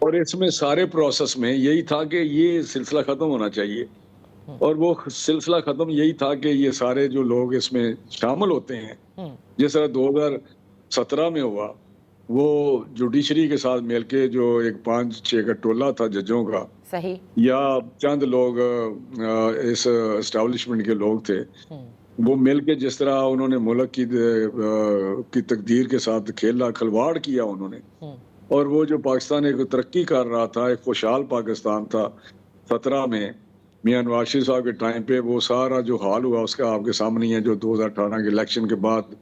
اور اس میں سارے پروسیس میں یہی تھا کہ یہ سلسلہ ختم ہونا چاہیے، اور وہ سلسلہ ختم یہی تھا کہ یہ سارے جو لوگ اس میں شامل ہوتے ہیں، جس طرح 2017 میں ہوا، وہ جوڈیشری کے ساتھ مل کے جو ایک 5-6 کا ٹولہ تھا ججوں کا، صحیح. یا چند لوگ اس اسٹیبلشمنٹ کے لوگ تھے، وہ مل کے جس طرح انہوں نے ملک کی تقدیر کے ساتھ کھلواڑ کیا انہوں نے، اور وہ جو پاکستان ایک ترقی کر رہا تھا، ایک خوشحال پاکستان تھا 17 میں میاں نواز شریف صاحب کے ٹائم پہ، وہ سارا جو حال ہوا اس کا آپ کے سامنے ہے، جو 2018 کے الیکشن کے بعد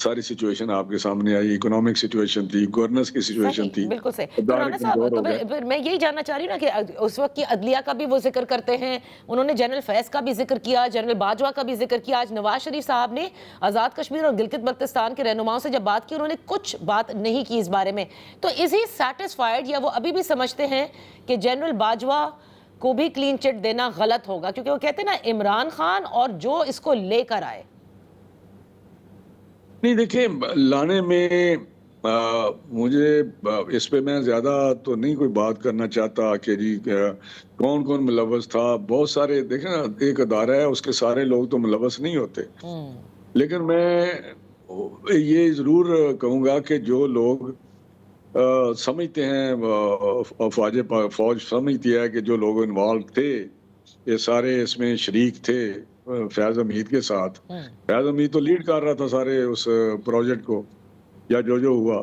ساری سچویشن آپ کے سامنے آئی، اکنامک سچویشن تھی، گورننس کی سچویشن صحیح، تھی، بالکل صحیح. تو ادارے رانا صاحب، کمزور تو ہو گئے. پھر میں یہی جاننا چاہ رہی ہوں نا کہ اس وقت کی عدلیہ کا بھی وہ ذکر کرتے ہیں، انہوں نے جنرل فیض کا بھی ذکر کیا، جنرل باجوہ کا بھی ذکر کیا. آج نواز شریف صاحب نے آزاد کشمیر اور گلگت بلتستان کے رہنماؤں سے جب بات کی، انہوں نے کچھ بات نہیں کی اس بارے میں. تو از ہی سیٹسفائیڈ، یا وہ ابھی بھی سمجھتے ہیں کہ جنرل باجوہ کو بھی کلین چٹ دینا غلط ہوگا؟ کیونکہ وہ کہتے ہیں نا عمران خان اور جو اس کو لے کر آئے. نہیں دیکھیں، لانے میں مجھے اس پہ میں زیادہ تو نہیں کوئی بات کرنا چاہتا کہ جی کون کون ملوث تھا. بہت سارے دیکھیں نا، ایک ادارہ ہے، اس کے سارے لوگ تو ملوث نہیں ہوتے، لیکن میں یہ ضرور کہوں گا کہ جو لوگ سمجھتے ہیں، فوج سمجھتی ہے کہ جو لوگ انوالو تھے، یہ سارے اس میں شریک تھے فیض حمید کے ساتھ. فیض حمید تو لیڈ کر رہا تھا سارے اس پروجیکٹ کو، یا جو ہوا.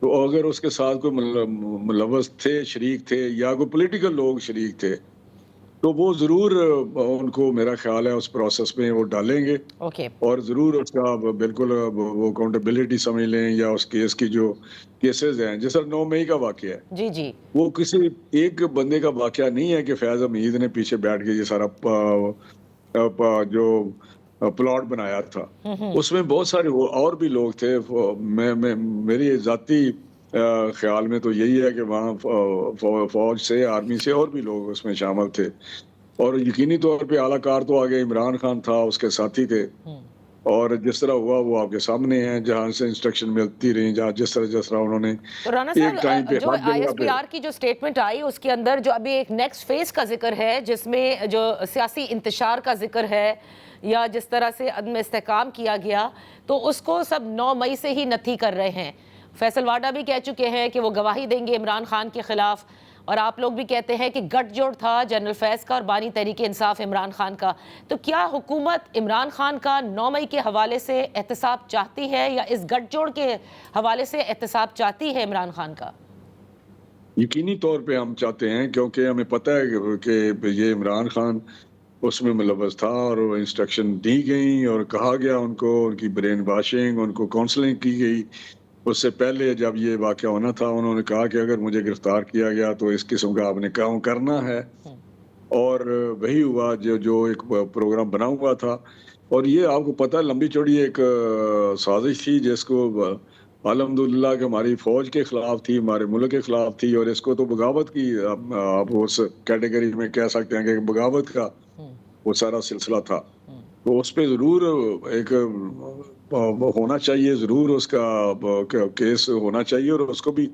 تو اگر اس کے ساتھ کوئی ملوث تھے، شریک تھے، یا کوئی پولیٹیکل لوگ شریک تھے، تو وہ ضرور ان کو، میرا خیال ہے، اس پروسیس میں وہ ڈالیں گے، اوکے. اور ضرور اس کا بالکل وہ اکاؤنٹیبلٹی سمجھ لیں، یا اس کیس کی جو کیسز ہیں، جیسا 9 مئی کا واقعہ ہے، جی جی. وہ کسی ایک بندے کا واقعہ نہیں ہے کہ فیض حمید نے پیچھے بیٹھ کے یہ سارا جو پلاٹ بنایا تھا. اس میں بہت سارے اور بھی لوگ تھے. میری ذاتی خیال میں تو یہی ہے کہ وہاں فوج سے، آرمی سے اور بھی لوگ اس میں شامل تھے، اور یقینی طور پہ اعلیٰ کار تو آگے عمران خان تھا، اس کے ساتھی تھے. اور جس طرح ہوا وہ آپ کے سامنے ہیں، جہاں سے انسٹرکشن ملتی رہی، جہاں جس طرح انہوں نے تو رانا ایک ٹائم صاحب، پہ جو ہر آئی جگہ ایس پی پہ. آر کی جو سٹیٹمنٹ آئی، اس کے اندر جو ابھی ایک نیکسٹ فیز کا ذکر ہے، جس میں جو سیاسی انتشار کا ذکر ہے، یا جس طرح سے عدم استحکام کیا گیا، تو اس کو سب 9 مئی سے ہی نتھی کر رہے ہیں. فیصل واڈا بھی کہہ چکے ہیں کہ وہ گواہی دیں گے عمران خان کے خلاف، اور آپ لوگ بھی کہتے ہیں کہ گٹھ جوڑ تھا جنرل فیض کا اور بانی تحریک انصاف عمران خان کا. تو کیا حکومت عمران خان کا 9 مئی کے حوالے سے احتساب چاہتی ہے، یا اس گٹھ جوڑ کے حوالے سے احتساب چاہتی ہے عمران خان کا؟ یقینی طور پہ ہم چاہتے ہیں، کیونکہ ہمیں پتہ ہے کہ یہ عمران خان اس میں ملوث تھا، اور انسٹرکشن دی گئی اور کہا گیا ان کو، ان کی برین واشنگ، ان کو کاؤنسلنگ کی گئی. اس سے پہلے جب یہ واقعہ ہونا تھا، انہوں نے کہا کہ اگر مجھے گرفتار کیا گیا تو اس قسم کا آپ نے کام کرنا ہے، اور وہی ہوا جو ایک پروگرام بنا ہوا تھا. اور یہ آپ کو پتہ ہے، لمبی چوڑی ایک سازش تھی، جس کو الحمدللہ کہ ہماری فوج کے خلاف تھی، ہمارے ملک کے خلاف تھی، اور اس کو تو بغاوت کی آپ اس کیٹیگری میں کہہ سکتے ہیں کہ بغاوت کا وہ سارا سلسلہ تھا. تو اس پہ ضرور ایک ہونا چاہیے، ضرور اس کا کیس ہونا چاہیے، اور اس کو بھی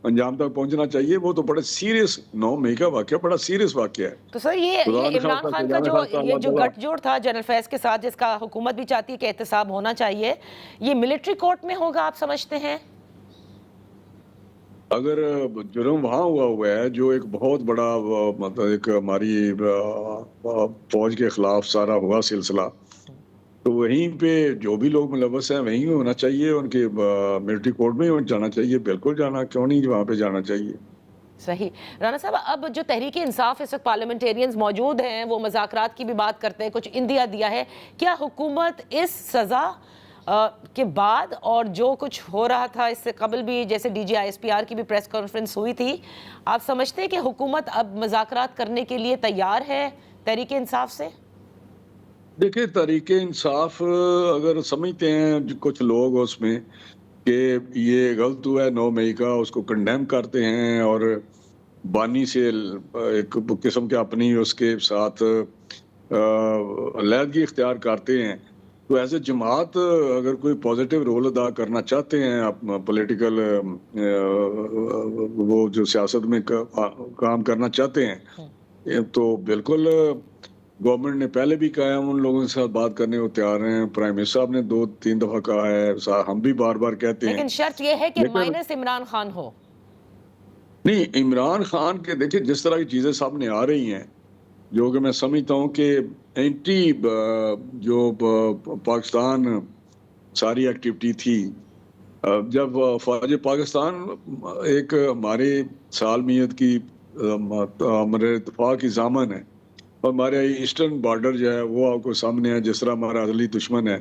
انجام تک پہنچنا چاہیے. وہ تو بڑا سیریس 9 مئی کا واقعہ، بڑا سیریس واقعہ ہے. تو سر یہ عمران خان کا جو گٹھ جوڑ تھا جنرل فیض کے ساتھ، جس کا حکومت بھی چاہتی ہے کہ احتساب ہونا چاہیے، یہ ملٹری کورٹ میں ہوگا آپ سمجھتے ہیں؟ اگر جرم وہاں ہوا ہے، جو ایک بہت بڑا مطلب ایک ہماری فوج کے خلاف سارا ہوا سلسلہ، تو وہیں پہ جو بھی لوگ ملوث ہیں وہیں ہونا چاہیے، ان کے ملٹری کورٹ میں جانا چاہیے. بالکل جانا، کیوں نہیں وہاں پہ جانا چاہیے. صحیح. رانا صاحب، اب جو تحریک انصاف اس وقت پارلیمنٹیرینز موجود ہیں، وہ مذاکرات کی بھی بات کرتے ہیں، کچھ اندیا دیا ہے. کیا حکومت اس سزا کے بعد، اور جو کچھ ہو رہا تھا اس سے قبل بھی، جیسے D G I S P R کی بھی پریس کانفرنس ہوئی تھی، آپ سمجھتے ہیں کہ حکومت اب مذاکرات کرنے کے لیے تیار ہے تحریک انصاف سے؟ دیکھیں، تحریک انصاف اگر سمجھتے ہیں کچھ لوگ اس میں کہ یہ غلط ہوا ہے 9 مئی کا، اس کو کنڈیم کرتے ہیں، اور بانی سے ایک قسم کے اپنی اس کے ساتھ علیحدگی اختیار کرتے ہیں، تو ایز اے جماعت اگر کوئی پازیٹیو رول ادا کرنا چاہتے ہیں آپ پولیٹیکل وہ جو سیاست میں کام کرنا چاہتے ہیں تو بالکل گورنمنٹ نے پہلے بھی کہا ہے، ہم ان لوگوں کے ساتھ بات کرنے کو تیار ہیں، پرائم منسٹر صاحب نے 2-3 دفعہ کہا ہے، ہم بھی بار بار کہتے ہیں، لیکن شرط یہ ہے کہ لیکن مائنس عمران خان ہو. نہیں، عمران خان کے دیکھیں جس طرح کی چیزیں سامنے آ رہی ہیں جو کہ میں سمجھتا ہوں کہ اینٹی جو پاکستان ساری ایکٹیویٹی تھی، جب فوج پاکستان ایک ہمارے سالمیت کی ہمارے دفاع کی ضامن ہے، اور ہمارے ایسٹرن بارڈر جو ہے وہ آپ کو سامنے ہے، جس طرح ہمارا ازلی دشمن ہے،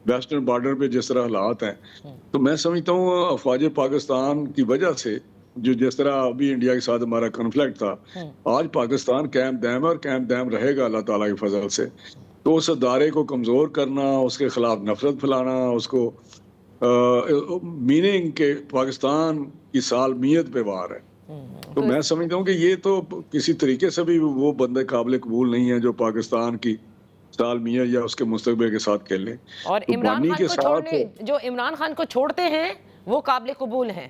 ویسٹرن بارڈر پہ جس طرح حالات ہیں، تو میں سمجھتا ہوں افواج پاکستان کی وجہ سے جو جس طرح ابھی انڈیا کے ساتھ ہمارا کنفلکٹ تھا، آج پاکستان قائم دائم ہے اور قائم دائم رہے گا اللہ تعالیٰ کی فضل سے. تو اس ادارے کو کمزور کرنا، اس کے خلاف نفرت پھیلانا، اس کو میننگ کہ پاکستان کی سالمیت پہ وار ہے، تو میں سمجھتا ہوں کہ یہ تو کسی طریقے سے بھی وہ بندے قابل قبول نہیں ہے جو پاکستان کی سالمیت یا اس کے مستقبل کے ساتھ کھیلیں. اور تو عمران بانی خان کے کو ساتھ چھوڑنے، جو عمران خان کو چھوڑتے ہیں وہ قابل قبول ہیں.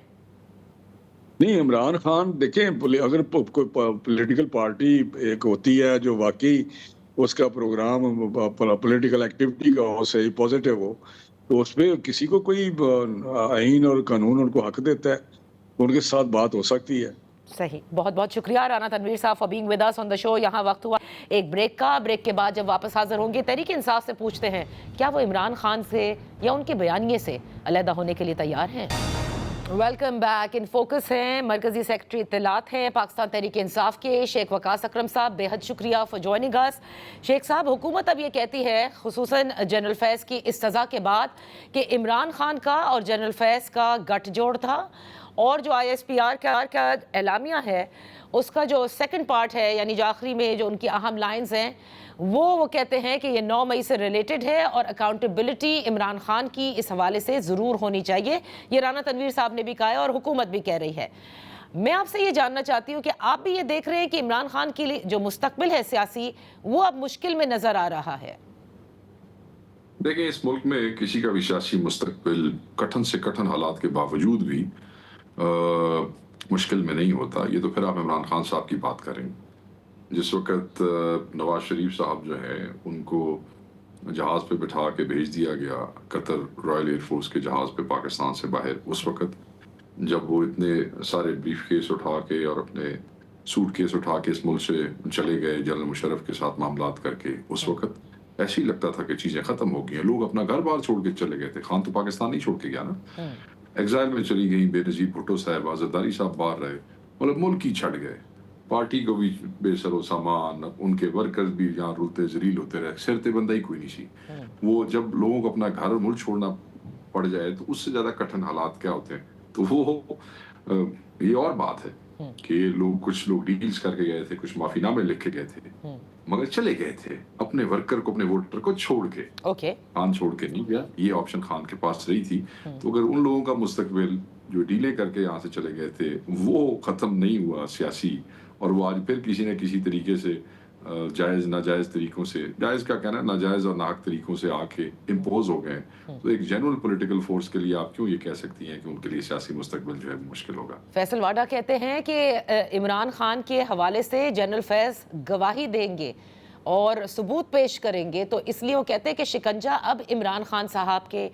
نہیں، عمران خان دیکھیں اگر کوئی پولیٹیکل پارٹی ایک ہوتی ہے جو واقعی اس کا پروگرام پولیٹیکل ایکٹیویٹی کا ہو، صحیح پازیٹیو ہو، تو اس پہ کسی کو کوئی آئین اور قانون ان کو حق دیتا ہے تو ان کے ساتھ بات ہو سکتی ہے. صحیح. بہت بہت شکریہ رانا تنویر صاحب فار بینگ ود اس آن دا شو. یہاں وقت ہوا ایک بریک کا. بریک کے بعد جب واپس حاضر ہوں گے تحریک انصاف سے پوچھتے ہیں کیا وہ عمران خان سے یا ان کے بیانیے سے علیحدہ ہونے کے لیے تیار ہیں. Welcome back. ان فوکس ہیں مرکزی سیکرٹری اطلاعات ہیں پاکستان تحریک انصاف کے شیخ وقاص اکرم صاحب. بے حد شکریہ فار جوائننگ اس. شیخ صاحب، حکومت اب یہ کہتی ہے خصوصاً جنرل فیض کی استضاء کے بعد کہ عمران خان کا اور جنرل فیض کا گٹھ جوڑ تھا، اور جو آئی ایس پی آر کا اعلامیہ ہے اس کا جو سیکنڈ پارٹ ہے، یعنی جو آخری میں جو ان کی اہم لائنز ہیں، وہ کہتے ہیں کہ یہ 9 مئی سے ریلیٹڈ ہے اور اکاؤنٹیبلٹی عمران خان کی اس حوالے سے ضرور ہونی چاہیے. یہ رانا تنویر صاحب نے بھی کہا ہے اور حکومت بھی کہہ رہی ہے. میں آپ سے یہ جاننا چاہتی ہوں کہ آپ بھی یہ دیکھ رہے ہیں کہ عمران خان کے لیے جو مستقبل ہے سیاسی وہ اب مشکل میں نظر آ رہا ہے؟ دیکھیں، اس ملک میں کسی کا بھی سیاسی مستقبل کٹھن سے کٹھن حالات کے باوجود بھی مشکل میں نہیں ہوتا. یہ تو پھر آپ عمران خان صاحب کی بات کریں. جس وقت نواز شریف صاحب جو ہے ان کو جہاز پہ بٹھا کے بھیج دیا گیا قطر رائل ایئر فورس کے جہاز پہ پاکستان سے باہر، اس وقت جب وہ اتنے سارے بریف کیس اٹھا کے اور اپنے سوٹ کیس اٹھا کے اس ملک سے چلے گئے جنرل مشرف کے ساتھ معاملات کر کے، اس وقت ایسے ہی لگتا تھا کہ چیزیں ختم ہو گئی ہیں. لوگ اپنا گھر بار چھوڑ کے چلے گئے تھے. خان تو پاکستان نہیں چھوڑ کے گیا نا، ایگزائل میں چلی گئی. بے نظیر بھٹو صاحب، زرداری صاحب باہر رہے، مطلب ملک ہی چھٹ گئے. پارٹی کو بھی بے سر و سامان، ان کے ورکرز بھی یہاں رلتے ذلیل ہوتے رہے. سرتے بندہ ہی کوئی نہیں سی. وہ جب لوگوں کو اپنا گھر اور ملک چھوڑنا پڑ جائے تو اس سے زیادہ کٹھن حالات کیا ہوتے ہیں. تو وہ یہ اور بات ہے کہ کچھ لوگ ڈیلز کر کے گئے تھے، کچھ معافی نامے لکھ کے گئے تھے، مگر چلے گئے تھے اپنے ورکر کو، اپنے ووٹر کو چھوڑ کے. خان چھوڑ کے نہیں گیا، یہ آپشن خان کے پاس رہی تھی. تو اگر ان لوگوں کا مستقبل جو ڈیلے کر کے یہاں سے چلے گئے تھے وہ ختم نہیں ہوا سیاسی، اور وہ آج پھر کسی نہ کسی طریقے سے جائز ناجائز طریقوں سے، جائز کا کہنا ہے، ناجائز اور ناحق طریقوں سے آ کے امپوز ہو گئے، تو ایک جنرل پولیٹیکل فورس کے لیے آپ کیوں یہ کہہ سکتی ہیں کہ ان کے لیے سیاسی مستقبل جو ہے مشکل ہوگا؟ فیصل واڈا کہتے ہیں کہ عمران خان کے حوالے سے جنرل فیض گواہی دیں گے اور ثبوت پیش کریں گے، تو اس لیے وہ کہتے ہیں کہ شکنجہ اب عمران خان صاحب کے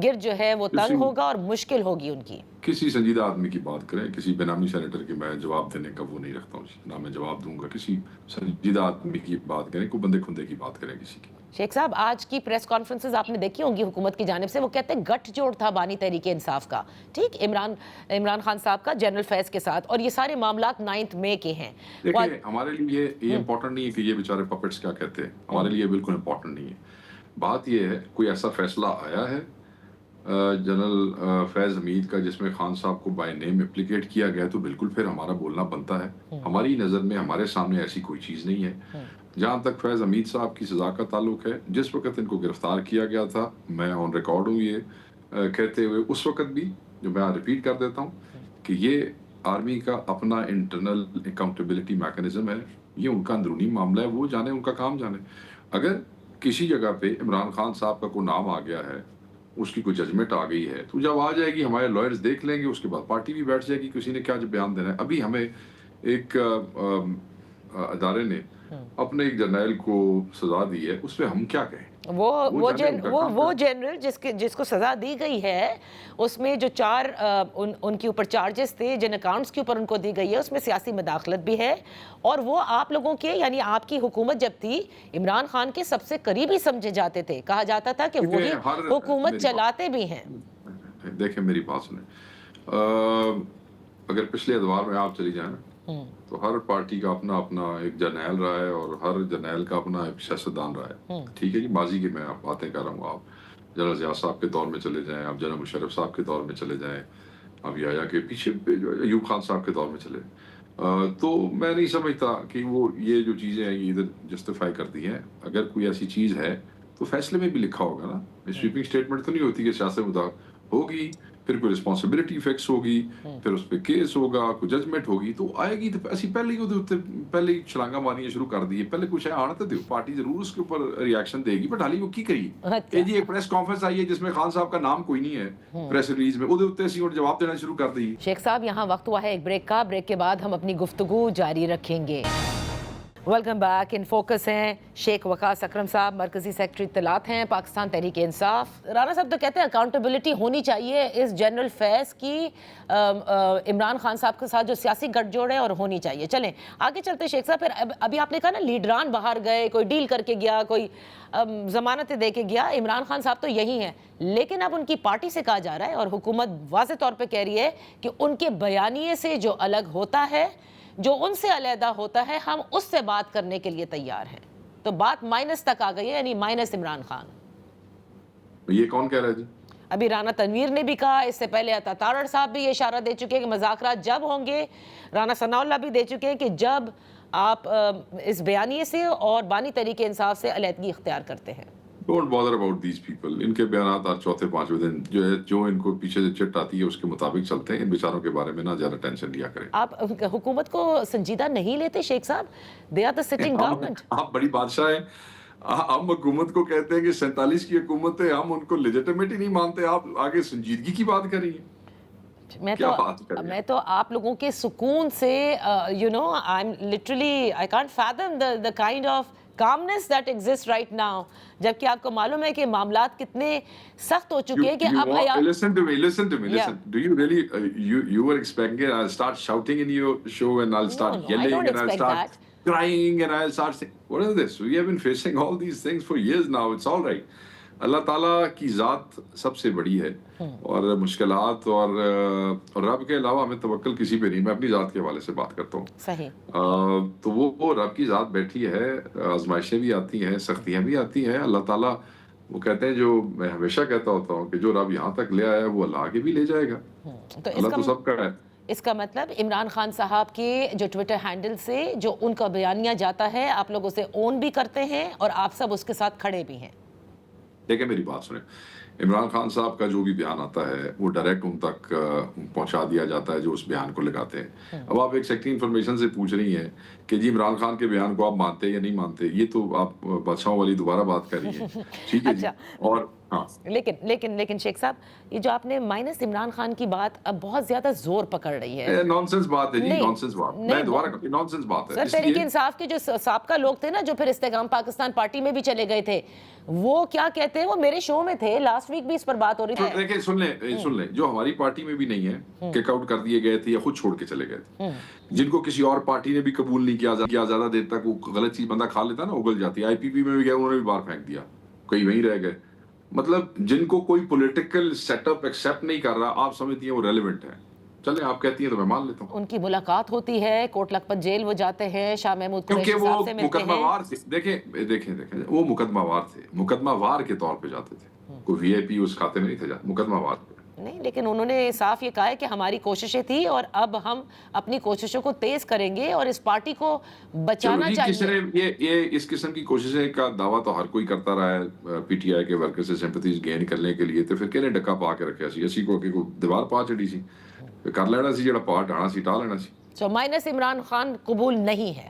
گرد جو ہے وہ تنگ ہوگا اور مشکل ہوگی ان کی. کسی سنجیدہ آدمی کی بات کریں، کسی بینامی سینیٹر کی میں جواب دینے کا وہ نہیں رکھتا ہوں، نہ میں جواب دوں گا. کسی سنجیدہ آدمی کی بات کریں، کوئی بندے کھندے کی بات کریں کسی کی. شیخ صاحب، آج کی پریس کانفرنسز آپ نے دیکھی ہوں گی حکومت کی جانب سے، وہ کہتے ہیں گٹھ جوڑ تھا بانی تحریک انصاف کا، ٹھیک، عمران خان صاحب کا جنرل فیض کے ساتھ، اور یہ سارے معاملات 9 مئی کے ہیں. دیکھیں، ہمارے لیے یہ امپورٹنٹ نہیں ہے کہ یہ بیچارے پپٹس کیا کہتے ہیں، ہمارے لیے بالکل امپورٹنٹ نہیں ہے. بات یہ ہے کوئی ایسا فیصلہ آیا ہے جنرل فیض حمید کا جس میں خان صاحب کو بائی نیم اپلیکیٹ کیا گیا، تو بالکل پھر ہمارا بولنا بنتا ہے. ہماری نظر میں ہمارے سامنے ایسی کوئی چیز نہیں ہے. جہاں تک فیض حمید صاحب کی سزا کا تعلق ہے، جس وقت ان کو گرفتار کیا گیا تھا، میں آن ریکارڈ ہوں یہ کہتے ہوئے، اس وقت بھی جو میں ریپیٹ کر دیتا ہوں کہ یہ آرمی کا اپنا انٹرنل اکاؤنٹیبلٹی میکانزم ہے، یہ ان کا اندرونی معاملہ ہے، وہ جانے، ان کا کام جانے. اگر کسی جگہ پہ عمران خان صاحب کا کوئی نام آ گیا ہے, اس کی کوئی ججمنٹ آ گئی ہے, تو جب آ جائے گی ہمارے لائرز دیکھ لیں گے, اس کے بعد پارٹی بھی بیٹھ جائے گی کسی نے کیا بیان دینا ہے. ابھی ہمیں ایک ادارے نے اپنے ایک جرنیل کو سزا دی ہے, اس پہ ہم کیا کہیں؟ وہ جنرل جس کو سزا دی گئی ہے, اس میں جو 4 ان کے اوپر چارجز تھے, جن اکاؤنٹس کے اوپر ان کو دی گئی ہے, اس میں سیاسی مداخلت بھی ہے, اور وہ آپ لوگوں کے یعنی آپ کی حکومت جب تھی عمران خان کے سب سے قریبی سمجھے جاتے تھے, کہا جاتا تھا کہ وہی حکومت چلاتے بھی ہیں. دیکھیں میری بات سنیں, اگر پچھلے ادوار میں آپ چلی جائیں تو ہر پارٹی کا اپنا اپنا ایک جرنیل رہا ہے, اور ہر جرنیل کا اپنا ایک سیاستدان رہا ہے. ٹھیک ہے جی, ماضی کی میں آپ باتیں کر رہا ہوں. آپ جنرل ضیاء صاحب کے دور میں چلے جائیں, آپ جنرل مشرف صاحب کے دور میں چلے جائیں, اب یحییٰ کے پیچھے ایوب خان صاحب کے دور میں چلے, تو میں نہیں سمجھتا کہ وہ یہ جو چیزیں ہیں یہ ادھر جسٹیفائی کرتی ہیں. اگر کوئی ایسی چیز ہے تو فیصلے میں بھی لکھا ہوگا نا, سویپنگ اسٹیٹمنٹ تو نہیں ہوتی کہ سیاست مطابق ہوگی, پھر کوئی رسپانسبلٹی فکس ہوگی, پھر اس پہ کیس ہوگا, کوئی ججمنٹ ہوگی تو آئے گی. تو ایسی پہلے ہی چھلانگا مارنی شروع کر دی ہے, پہلے کچھ ہے آنا تو دیو, پارٹی ضرور اس کے اوپر ریاکشن دے گی, بٹ حالی وہ کی کریے کہ جی ایک پریس کانفرنس آئی ہے جس میں خان صاحب کا نام کوئی نہیں ہے پریس ریلیز میں, وہ اسی اور جواب دینا شروع کر دی. شیخ صاحب یہاں وقت ہوا ہے ایک بریک کا, بریک کے بعد ہم اپنی گفتگو جاری رکھیں گے. Welcome back. ان فوکس ہیں شیخ وقاص اکرم صاحب, مرکزی سیکرٹری اطلاعات ہیں پاکستان تحریک انصاف. رانا صاحب تو کہتے ہیں اکاؤنٹیبلٹی ہونی چاہیے اس جنرل فیض کی, عمران خان صاحب کے ساتھ جو سیاسی گٹھ جوڑ ہے, اور ہونی چاہیے. چلیں آگے چلتے شیخ صاحب. پھر ابھی آپ نے کہا نا لیڈران باہر گئے, کوئی ڈیل کر کے گیا, کوئی ضمانتیں دے کے گیا. عمران خان صاحب تو یہی ہیں, لیکن اب ان کی پارٹی سے کہا جا رہا ہے اور حکومت واضح طور پہ کہہ رہی ہے کہ ان کے بیانیے سے جو الگ ہوتا ہے, جو ان سے علیحدہ ہوتا ہے, ہم اس سے بات کرنے کے لیے تیار ہیں. تو بات مائنس تک آ گئی ہے, یعنی مائنس عمران خان. یہ کون کہہ رہا ہے جی؟ ابھی رانا تنویر نے بھی کہا, اس سے پہلے عطا تارڑ صاحب بھی یہ اشارہ دے چکے ہیں کہ مذاکرات جب ہوں گے, رانا ثناء اللہ بھی دے چکے ہیں کہ جب آپ اس بیانیے سے اور بانی تحریک انصاف سے علیحدگی اختیار کرتے ہیں. Don't bother about these people. ان کے بیانات ہر چوتھے پانچویں دن جو ان کو پیچھے سے چٹ آتی ہے اس کے مطابق چلتے ہیں. ان بیچاروں کے بارے میں نہ زیادہ ٹینشن لیا کریں. آپ حکومت کو سنجیدہ نہیں لیتے شیخ صاحب؟ They are the sitting government. آپ بڑی بادشاہ ہیں, ہم حکومت کو کہتے ہیں کہ 47 کی حکومت ہے, ہم ان کو لیجیٹمیٹ ہی نہیں مانتے. آپ آگے سنجیدگی کی بات کر رہی ہیں. میں تو آپ لوگوں کے سکون سے I'm literally I can't fathom the kind of calmness that exists right now, جبکہ آپ کو معلوم ہے کہ معاملات کتنے سخت ہو چکے ہیں کہ اب listen to me. Do you really you were expecting I'll start shouting in your show and I'll start yelling and I'll start crying and I'll start saying what is this? We have been facing all these things for years now. It's all right. اللہ تعالیٰ کی ذات سب سے بڑی ہے, اور مشکلات اور رب کے علاوہ ہمیں توکل کسی پہ نہیں. میں اپنی ذات کے حوالے سے بات کرتا ہوں. صحیح. تو وہ رب کی ذات بیٹھی ہے, آزمائشیں بھی آتی ہیں, سختیاں بھی آتی ہیں. اللہ تعالیٰ وہ کہتے ہیں, جو میں ہمیشہ کہتا ہوتا ہوں کہ جو رب یہاں تک لے آیا ہے وہ اللہ آگے بھی لے جائے گا. اللہ تو سب کا ہے. اس کا مطلب عمران خان صاحب کے جو ٹویٹر ہینڈل سے جو ان کا بیانیہ جاتا ہے, آپ لوگ اسے اون بھی کرتے ہیں اور آپ سب اس کے ساتھ کھڑے بھی ہیں. دیکھیں میری بات سنیں, عمران خان صاحب کا جو بھی بیان آتا ہے وہ ڈائریکٹ ان تک پہنچا دیا جاتا ہے جو اس بیان کو لگاتے ہیں. اب آپ ایک سیکٹری انفارمیشن سے پوچھ رہی ہیں کہ جی عمران خان کے بیان کو آپ مانتے یا نہیں مانتے, یہ تو آپ بادشاہوں والی دوبارہ بات کر رہی ہیں. ٹھیک ہے جی. اور لیکن شیخ صاحب, یہ جو آپ نے مائنس عمران خان کی بات اب بہت زیادہ زور پکڑ رہی ہے. نانسنس بات ہے جی, نانسنس بات. میں دوبارہ کہتی ہوں نانسنس بات ہے. سر تحریک انصاف کے جو سابقہ لوگ تھے نا, جو پھر استحکام پاکستان پارٹی میں بھی چلے گئے تھے, وہ کیا کہتے ہیں, وہ میرے شو میں تھے لاسٹ ویک بھی اس پر بات ہو رہی تھی. دیکھیں سن لیں, جو ہماری پارٹی میں بھی نہیں ہے, کک آؤٹ کر دیے گئے تھے یا خود چھوڑ کے چلے گئے تھے, جن کو کسی اور پارٹی نے بھی قبول نہیں کیا, زیادہ دیر تک وہ غلط چیز بندہ کھا لیتا نا, اگل جاتی ہے. آئی پی پی میں بھی گئے, انہوں نے بھی باہر پھینک دیا, کئی وہیں رہ گئے. مطلب جن کو کوئی پولیٹیکل سیٹ اپ ایکسیپٹ نہیں کر رہا, آپ سمجھتی ہیں وہ ریلیونٹ ہے. چلیں آپ کہتی ہیں تو میں مان لیتا ہوں. ان کی ملاقات ہوتی ہے, کوٹ لکھپت جیل وہ جاتے ہیں, شاہ محمود قریشی صاحب سے ملتے ہیں. مقدمہ وار تھے. دیکھیں وہ مقدمہ وار تھے, مقدمہ وار کے طور پہ جاتے تھے. کوئی وی آئی پی اس کھاتے میں نہیں تھے, مقدمہ وار پہ نہیں. لیکن انہوں نے صاف یہ کہا ہے کہ ہماری کوششیں تھی اور اب ہم اپنی کوششوں کو تیز کریں گے اور اس پارٹی کو بچانا چاہیے. یہ اس قسم کی کوششیں کا دعویٰ تو ہر کوئی کرتا رہا ہے پی ٹی آئی کے ورکر سے سمپتھیز گین کرنے کے لیے. تو پھر کہنے ڈکا پا کے رکھا سی, اسی کو کہ دیوار پا چڑی سی, کر لینا سی, جڑا پا ڈانا سی, ٹا لینا سی. سو مائنس عمران خان قبول نہیں ہے.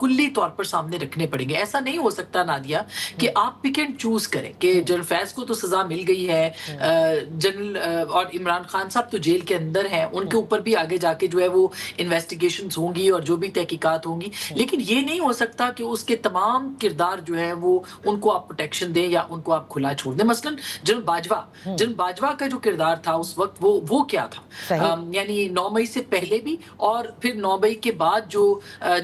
کلی طور پر سامنے رکھنے پڑیں گے. ایسا نہیں ہو سکتا نادیہ کہ آپ پک اینڈ چوز کریں کہ جنرل فیض کو تو سزا مل گئی ہے, جنرل اور عمران خان صاحب تو جیل کے اندر ہیں, ان کے اوپر بھی آگے جا کے جو ہے وہ انویسٹیگیشنز ہوں گی اور جو بھی تحقیقات ہوں گی, لیکن یہ نہیں ہو سکتا کہ اس کے تمام کردار جو ہیں وہ ان کو آپ پروٹیکشن دیں یا ان کو آپ کھلا چھوڑ دیں. مثلا جنرل باجوہ کا جو کردار تھا اس وقت وہ کیا تھا, یعنی 9 مئی سے پہلے بھی اور پھر 9 مئی کے بعد جو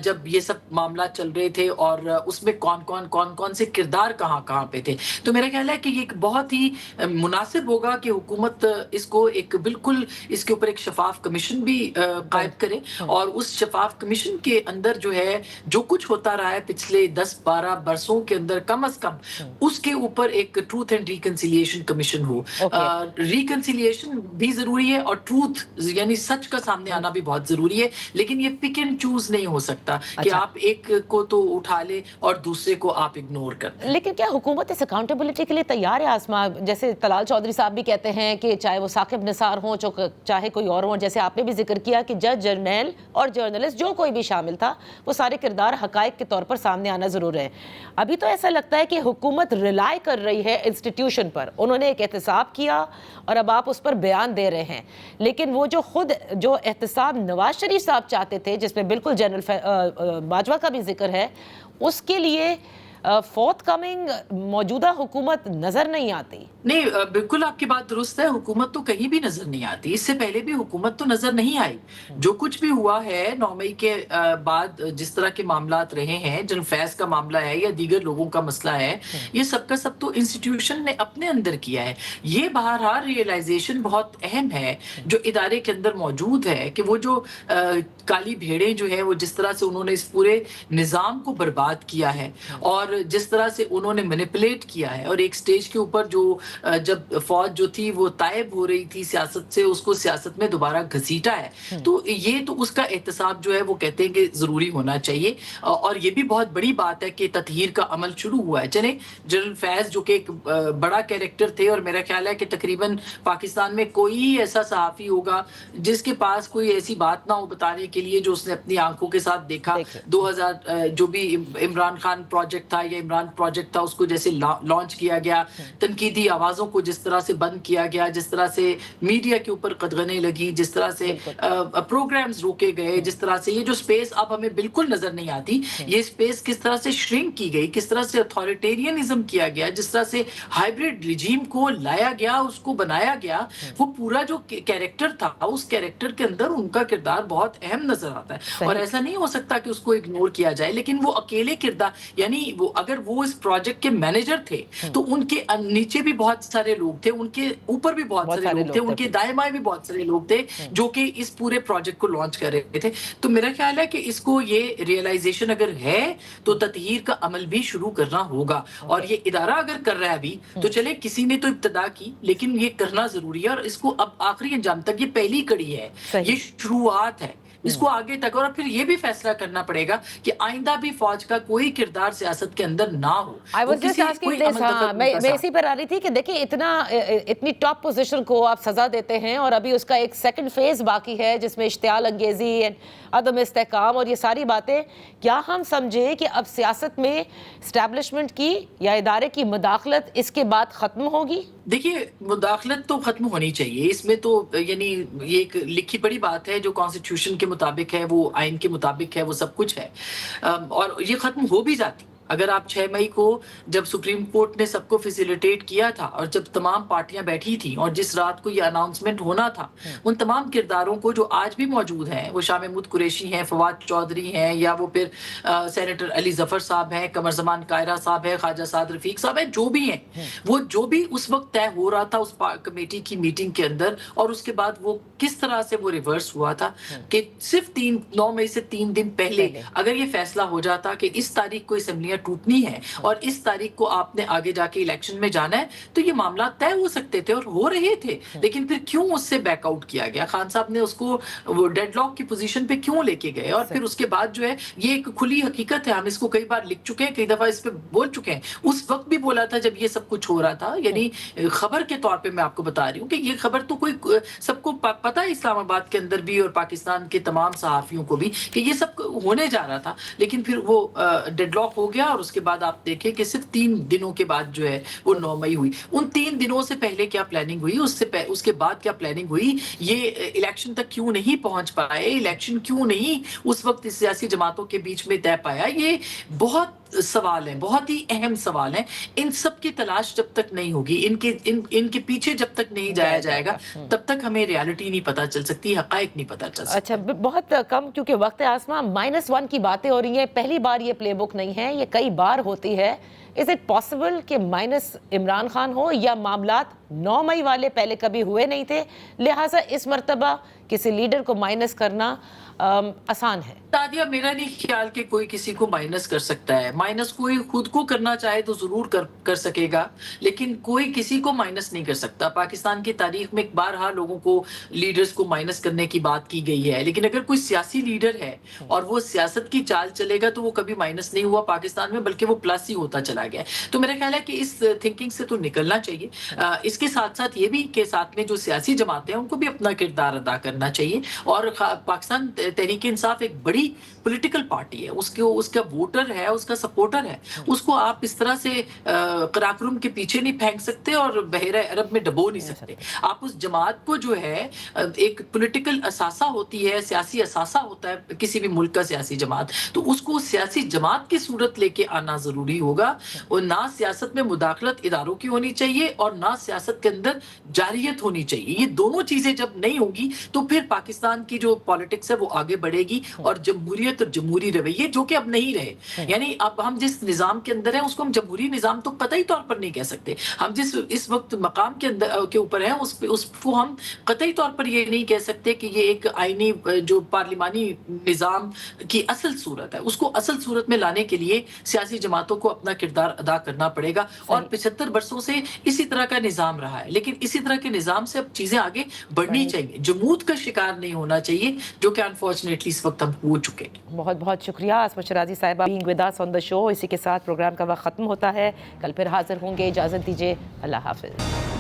جب یہ سب معاملات چل رہے تھے اور اس میں کون سے کردار کہاں پہ تھے. تو میرا خیال ہے کہ یہ ایک بہت ہی مناسب ہوگا کہ حکومت اس کو ایک بالکل اس کے اوپر ایک شفاف کمیشن بھی قائم کرے, اور اس شفاف کمیشن کے اندر جو ہے جو کچھ ہوتا رہا ہے پچھلے 10-12 برسوں کے اندر کم از کم اس کے اوپر ایک truth and reconciliation commission who. Reconciliation بھی ضروری ہے اور ٹروتھ یعنی سچ کا سامنے آنا بھی بہت ضروری ہے, لیکن یہ پک اینڈ چوز نہیں ہو سکتا کہ آپ ایک کو تو اٹھا لے اور دوسرے کو آپ اگنور کر دیں. لیکن کیا حکومت اس اکاؤنٹیبلٹی کے لیے تیار ہے آسما؟ جیسے طلال چودھری صاحب بھی کہتے ہیں کہ چاہے وہ ثاقب نثار ہوں چاہے کوئی اور ہوں, جیسے آپ نے بھی ذکر کیا کہ جج, جرنیل اور جرنلسٹ جو کوئی بھی شامل تھا وہ سارے کردار حقائق کے طور پر سامنے آنا ضرور ہے. ابھی تو ایسا لگتا ہے کہ حکومت ریلائی کر رہی ہے انسٹیٹیوشن پر, انہوں نے ایک احتساب کیا اور اب آپ اس پر بیان دے رہے ہیں, لیکن وہ جو احتساب نواز شریف صاحب چاہتے تھے جس میں بالکل جنرل باجوہ کا بھی ذکر ہے, اس کے لیے فورتھ کمنگ موجودہ حکومت نظر نہیں آتی. نہیں, بالکل آپ کی بات درست ہے, حکومت تو کہیں بھی نظر نہیں آتی. اس سے پہلے بھی حکومت تو نظر نہیں آئی. جو کچھ بھی ہوا ہے 9 مئی کے بعد, جس طرح کے معاملات رہے ہیں, جنرل فیض کا معاملہ ہے یا دیگر لوگوں کا مسئلہ ہے, یہ سب کا سب تو انسٹیٹیوشن نے اپنے اندر کیا ہے. یہ بہرحال ریئلائزیشن بہت اہم ہے جو ادارے کے اندر موجود ہے کہ وہ جو کالی بھیڑیں جو ہے وہ جس طرح سے انہوں نے اس پورے نظام کو برباد کیا ہے اور جس طرح سے انہوں نے مینیپولیٹ کیا ہے, اور ایک سٹیج کے اوپر جو جب فوج جو تھی وہ تائب ہو رہی تھی سیاست سے, اس کو سیاست میں دوبارہ گھسیٹا ہے. تو یہ تو اس کا احتساب جو ہے وہ کہتے ہیں کہ ضروری ہونا چاہیے. اور یہ بھی بہت بڑی بات ہے کہ تطہیر کا عمل شروع ہوا ہے. چلیں, جنرل فیض جو کہ ایک بڑا کیریکٹر تھے, اور میرا خیال ہے کہ تقریباً پاکستان میں کوئی ایسا صحافی ہوگا جس کے پاس کوئی ایسی بات نہ ہو بتانے کے لیے جو اس نے اپنی آنکھوں کے ساتھ دیکھا. 2000 جو بھی عمران خان پروجیکٹ تھا یا عمران پروجیکٹ تھا, اس کو جیسے لانچ کیا گیا, تنقیدی آوازوں کو جس طرح سے بند کیا گیا, جس طرح سے میڈیا کے اوپر قدغنیں لگی, جس طرح سے پروگرامز روکے گئے, جس طرح سے یہ جو سپیس اب ہمیں بالکل نظر نہیں آتی, یہ سپیس کس طرح سے شرنک کی گئی, کس طرح سے اتھارٹیرینزم کیا گیا, جس طرح سے ہائبرڈ رجیم کو لایا گیا, اس کو بنایا گیا, وہ پورا جو کیریکٹر تھا, اس کیریکٹر کے اندر ان کا کردار بہت اہم نظر آتا ہے. اور ایسا نہیں ہو سکتا کہ اس کو اگنور کیا جائے. لیکن وہ اکیلے کردار, یعنی وہ اگر وہ اس پروجیکٹ کے مینیجر تھے تو ان کے نیچے بھی بہت سارے لوگ تھے, ان کے اوپر بھی بہت سارے لوگ تھے, ان کے دائیں بائیں بھی بہت سارے لوگ تھے جو کہ اس پورے پروجیکٹ کو لانچ کر رہے تھے. تو میرا خیال ہے کہ اس کو یہ ریئلائزیشن اگر ہے تو تطہیر کا عمل بھی شروع کرنا ہوگا. اور یہ ادارہ اگر کر رہا ہے ابھی تو چلے, کسی نے تو ابتدا کی, لیکن یہ کرنا ضروری ہے, اور اس کو اب آخری انجام تک, یہ پہلی کڑی ہے, یہ شروعات ہے, اس کو آگے تک. اور پھر یہ بھی فیصلہ کرنا پڑے گا کہ آئندہ بھی فوج کا کوئی کردار سیاست کے اندر نہ ہو. میں اسی پر آ رہی تھی کہ دیکھیں اتنی ٹاپ پوزیشن کو آپ سزا دیتے ہیں, اور ابھی اس کا ایک سیکنڈ فیز باقی ہے جس میں اشتعال انگیزی, عدم استحکام اور یہ ساری باتیں. کیا ہم سمجھے کہ اب سیاست میں اسٹیبلشمنٹ کی یا ادارے کی مداخلت اس کے بعد ختم ہوگی؟ دیکھیے, مداخلت تو ختم ہونی چاہیے اس میں, تو یعنی یہ ایک لکھی پڑی بات ہے جو کانسٹیٹیوشن کے مطابق ہے, وہ آئین کے مطابق ہے, وہ سب کچھ ہے, اور یہ ختم ہو بھی جاتی. اگر آپ 6 مئی کو جب سپریم کورٹ نے سب کو فیسیلیٹیٹ کیا تھا اور جب تمام پارٹیاں بیٹھی تھیں اور جس رات کو یہ اناؤنسمنٹ ہونا تھا, ان تمام کرداروں کو جو آج بھی موجود ہیں, وہ شاہ محمود قریشی ہیں, فواد چودھری ہیں, یا وہ پھر سینیٹر علی ظفر صاحب ہیں, قمر زمان قاہرہ صاحب ہیں, خواجہ سعد رفیق صاحب ہیں, جو بھی ہیں, وہ جو بھی اس وقت طے ہو رہا تھا اس کمیٹی کی میٹنگ کے اندر, اور اس کے بعد وہ کس طرح سے وہ ریورس ہوا تھا کہ صرف 9 مئی سے 3 دن پہلے اگر یہ فیصلہ ہو جاتا کہ اس تاریخ کو اسمبلیاں پارٹیاں ٹوٹنی ہیں اور اس تاریخ کو آپ نے آگے جا کے الیکشن میں جانا ہے تو یہ معاملات طے ہو سکتے تھے اور ہو رہے تھے، لیکن پھر کیوں اس سے بیک آؤٹ کیا گیا؟ خان صاحب نے اس کو وہ ڈیڈ لاک کی پوزیشن پہ کیوں لے کے گئے؟ اور پھر اس کے بعد جو ہے یہ ایک کھلی حقیقت ہے، ہم اس کو کئی بار لکھ چکے ہیں، کئی دفعہ اس پہ بول چکے ہیں، اس وقت بھی بولا تھا جب یہ سب کچھ ہو رہا تھا، یعنی خبر کے طور پہ میں آپ کو بتا رہی ہوں کہ یہ خبر تو کوئی سب کو پتہ ہے اسلام آباد کے اندر بھی اور پاکستان کے تمام صحافیوں کو بھی کہ یہ سب ہونے جا رہا تھا، لیکن پھر وہ ڈیڈ لاک ہو گیا اور اس کے بعد آپ دیکھیں کہ صرف 3 دنوں کے بعد جو ہے وہ 9 مئی ہوئی۔ ان 3 دنوں سے پہلے کیا پلاننگ ہوئی، اس کے بعد کیا پلاننگ ہوئی، یہ الیکشن تک کیوں نہیں پہنچ پائے، الیکشن کیوں نہیں اس وقت سیاسی جماعتوں کے بیچ میں طے پایا، یہ بہت سوال ہیں، بہت ہی اہم سوال ہیں۔ ان سب کی تلاش جب تک نہیں ہوگی، ان کے پیچھے جب تک نہیں جایا جائے گا تب تک ہمیں ریالٹی نہیں پتہ چل سکتی، حقائق نہیں پتہ چل سکتی۔ اچھا بہت کم کیونکہ وقت آسماں -1 کی باتیں ہو رہی ہیں، پہلی بار یہ پلے بک نہیں ہے، یہ کئی بار ہوتی ہے۔ از اٹ پاسبل کہ مائنس عمران خان ہو یا معاملات 9 مئی والے پہلے کبھی ہوئے نہیں تھے، لہٰذا اس مرتبہ کسی لیڈر کو مائنس کرنا آسان ہے؟ تادیہ، میرا نہیں خیال کہ کوئی کسی کو مائنس کر سکتا ہے۔ مائنس کوئی خود کو کرنا چاہے تو ضرور کر سکے گا، لیکن کوئی کسی کو مائنس نہیں کر سکتا۔ پاکستان کی تاریخ میں بارہا لوگوں کو، لیڈرز کو مائنس کرنے کی بات کی گئی ہے، لیکن اگر کوئی سیاسی لیڈر ہے اور وہ سیاست کی چال چلے گا تو وہ کبھی مائنس نہیں ہوا پاکستان میں، بلکہ وہ پلس ہی ہوتا چلا گیا۔ تو میرا خیال ہے کہ اس تھنکنگ سے تو نکلنا چاہیے۔ اس کے ساتھ ساتھ یہ بھی کہ ساتھ میں جو سیاسی جماعتیں ہیں ان کو بھی اپنا کردار ادا کرنا چاہیے، اور پاکستان تحریک انصاف ایک بڑی پولیٹیکل پارٹی ہے، اس کا ووٹر ہے، اس کا سپورٹر ہے، اس کو آپ اس طرح سے قراقرم کے پیچھے نہیں پھینک سکتے اور بحیرہ عرب میں ڈبو نہیں سکتے۔ آپ اس جماعت کو جو ہے ایک پولیٹیکل اثاثہ ہوتی ہے، سیاسی اثاثہ ہوتا ہے کسی بھی ملک کا سیاسی جماعت، تو اس کو سیاسی جماعت کی صورت لے کے آنا ضروری ہوگا، اور نہ سیاست میں مداخلت اداروں کی ہونی چاہیے اور نہ سیاست کے اندر جاریت ہونی چاہیے۔ یہ دونوں چیزیں جب نہیں ہوگی تو پھر پاکستان کی جو پالیٹکس ہے وہ آگے بڑھے گی، اور جمہوریت اور جمہوری رویے جو کہ اب نہیں رہے، یعنی اب ہم جس نظام کے اندر ہیں اس کو ہم جمہوری نظام تو قطعی طور پر نہیں کہہ سکتے۔ ہم جس اس وقت مقام کے اوپر ہیں اس کو ہم قطعی طور پر یہ نہیں کہہ سکتے کہ یہ ایک آئینی جو پارلیمانی نظام کی اصل صورت ہے، اس کو اصل صورت میں لانے کے لیے سیاسی جماعتوں کو اپنا کردار ادا کرنا پڑے گا، اور 75 برسوں سے اسی طرح کا نظام رہا ہے، لیکن اسی طرح کے نظام سے اب چیزیں آگے بڑھنی چاہیے، جمود کا شکار نہیں ہونا چاہیے، جو کہ انفارچونیٹلی اس وقت ہم ہو چکے ہیں۔ بہت بہت شکریہ عصمت شرازی صاحبہ being with us on the show۔ اسی کے ساتھ پروگرام کا وقت ختم ہوتا ہے، کل پھر حاضر ہوں گے، اجازت دیجیے، اللہ حافظ۔